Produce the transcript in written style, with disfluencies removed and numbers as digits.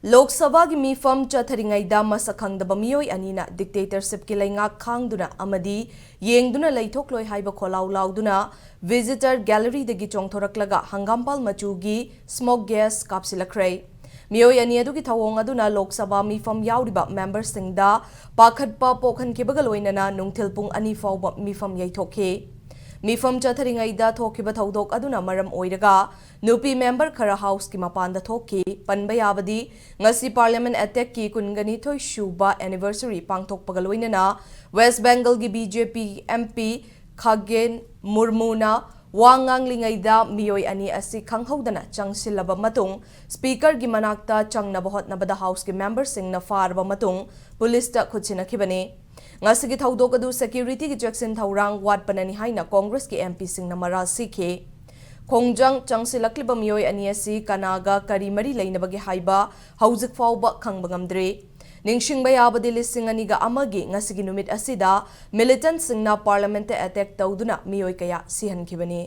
Lok Sabha gi mifam chathringaida masakhangdaba miyoi anina dictatorship ki lainga khangduna amadi yengduna leithokloi haiba kholaw lauduna visitor gallery dagi chongthoraklaga hangampal machugi smoke gas kapsilakhrei miyoi ani adugi thawong aduna Lok Sabha mifam yauriba members singda pakhatpa pokhan kibaga loinana nungthilpung ani fawba mifam yaithokhe Mifam chathringaida thokiba thaudok aduna maram oiraga nupi member khara house ki mapanda thokki panba yabadi ngasi parliament attack ki kungani thoi shuba anniversary pangthok pagaloinana West Bengal gi BJP MP Khagen Murmuna wangang lingaida miyoi ani asi khanghodana changsilaba matung speaker gi manakta changnaba hotnabada house ki member singna farba matung police ta khuchina khibani Ngasigi thaudok adu security ki jackson thaurang wat panani haina Congress ki MP singna mara sikhe khongjang changsilakliba miyoi ani asi kanaga kari mari leinabagi haiba hauzik fawba khangbangamdre ningsingba yabadi lising aniga amagi ngasigi numit asida militant singna parliament attack tawduna miyoi kaya sihankibani